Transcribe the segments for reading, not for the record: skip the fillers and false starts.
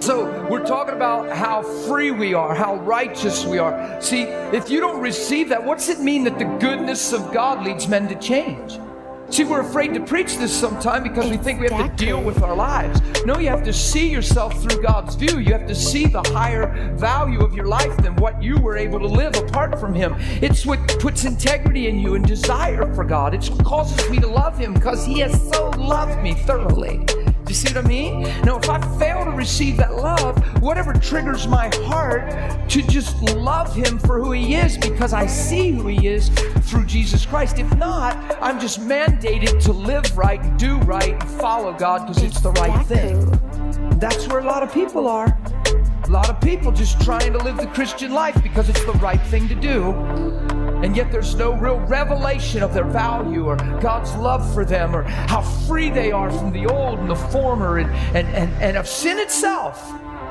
So we're talking about how free we are, how righteous we are. See, if you don't receive that, what's it mean that the goodness of God leads men to change? See, we're afraid to preach this sometime because we think we have to deal with our lives. No, you have to see yourself through God's view. You have to see the higher value of your life than what you were able to live apart from Him. It's what puts integrity in you and desire for God. It's what causes me to love Him because He has so loved me thoroughly. Do you see what I mean? Now, if I fail to receive that love, whatever triggers my heart to just love Him for who He is because I see who He is through Jesus Christ. If not, I'm just mandated to live right, do right, and follow God because it's the right thing. That's where a lot of people are. A lot of people just trying to live the Christian life because it's the right thing to do. And yet there's no real revelation of their value or God's love for them or how free they are from the old and the former and of sin itself.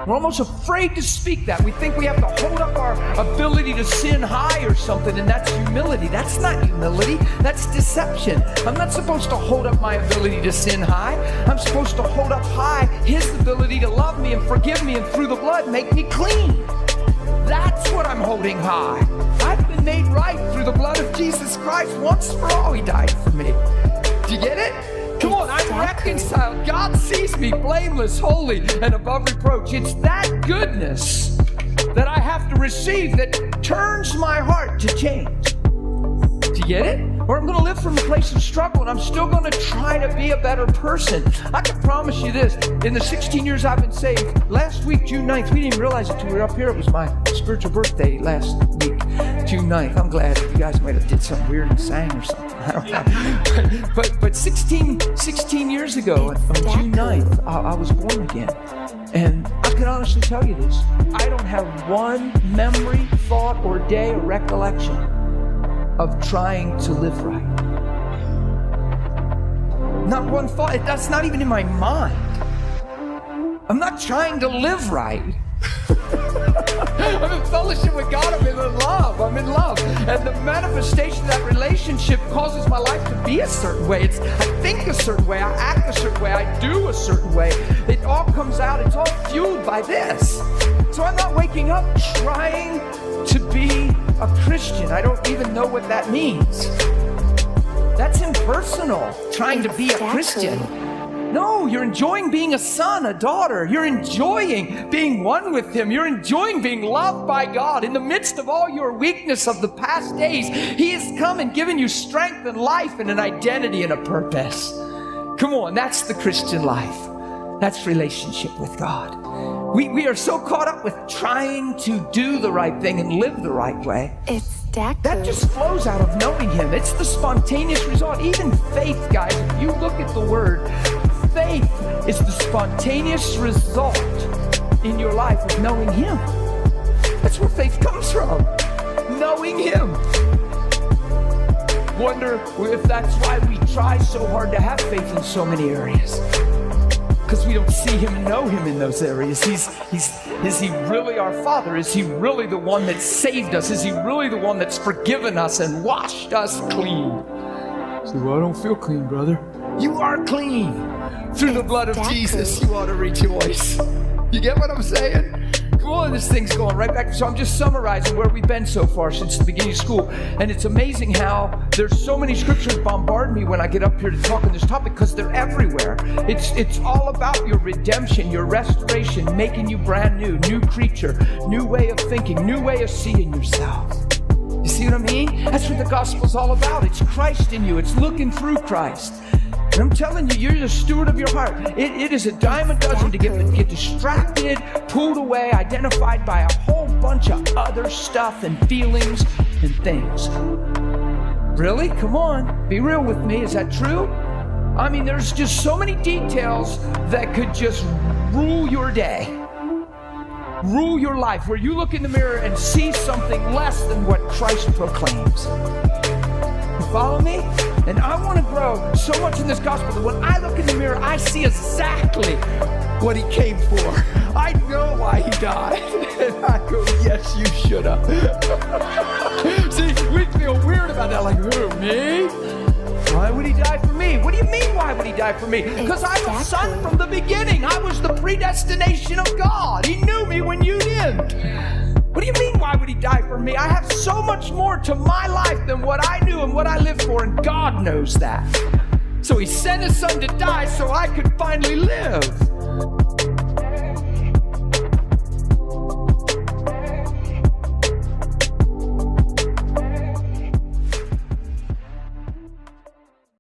We're almost afraid to speak that. We think we have to hold up our ability to sin high or something, and that's humility. That's not humility. That's deception. I'm not supposed to hold up my ability to sin high. I'm supposed to hold up high His ability to love me and forgive me and through the blood make me clean. That's what I'm holding high. I've been made right through the blood of Jesus Christ once for all. He died for me. Do you get it? Come on, I'm reconciled. God sees me blameless, holy, and above reproach. It's that goodness that I have to receive that turns my heart to change. Do you get it? Or I'm going to live from a place of struggle and I'm still going to try to be a better person. I can promise you this, in the 16 years I've been saved, last week, June 9th, we didn't even realize it till we were up here. It was my spiritual birthday last week, June 9th. I'm glad you guys might have did something weird and sang or something. I don't know. But 16 years ago, on June 9th, I was born again. And I can honestly tell you this, I don't have one memory, thought, or day or recollection of trying to live right. Not one thought. That's not even in my mind. I'm not trying to live right. I'm in fellowship with God. I'm in love. I'm in love. And the manifestation of that relationship causes my life to be a certain way. I think a certain way. I act a certain way. I do a certain way. It all comes out. It's all fueled by this. So I'm not waking up trying to be a Christian. I don't even know what that means. That's impersonal, trying to be a Christian. No, you're enjoying being a son, a daughter. You're enjoying being one with Him. You're enjoying being loved by God. In the midst of all your weakness of the past days, He has come and given you strength and life and an identity and a purpose. Come on, that's the Christian life. That's relationship with God. We are so caught up with trying to do the right thing and live the right way. That just flows out of knowing Him. It's the spontaneous result. Even faith, guys, if you look at the word, faith is the spontaneous result in your life of knowing Him. That's where faith comes from. Knowing Him. Wonder if that's why we try so hard to have faith in so many areas. Because we don't see Him and know Him in those areas. Is He really our Father? Is He really the one that saved us? Is He really the one that's forgiven us and washed us clean? You say, well, I don't feel clean, brother. You are clean. Through the blood of Jesus, you ought to rejoice. You get what I'm saying? Come on, this thing's going right back. So I'm just summarizing where we've been so far since the beginning of school. And it's amazing how there's so many scriptures bombard me when I get up here to talk on this topic because they're everywhere. It's all about your redemption, your restoration, making you brand new, new creature, new way of thinking, new way of seeing yourself. You see what I mean? That's what the gospel's all about. It's Christ in you. It's looking through Christ. And I'm telling you, you're the steward of your heart. It is a dime a dozen to get distracted, pulled away, identified by a whole bunch of other stuff and feelings and things. Really? Come on. Be real with me. Is that true? I mean, there's just so many details that could just rule your day, rule your life, where you look in the mirror and see something less than what Christ proclaims. You follow me? And I want to grow so much in this gospel that when I look in the mirror, I see exactly what He came for. I know why He died. And I go, yes, you should have. See, we feel weird about that. Like, who, me? Why would He die? die for me? What do you mean, why would he die for me? Because I'm a son from the beginning. I was the predestination of God. He knew me when you didn't. What do you mean, why would he die for me? I have so much more to my life than what I knew and what I lived for, and God knows that. So he sent his son to die so I could finally live.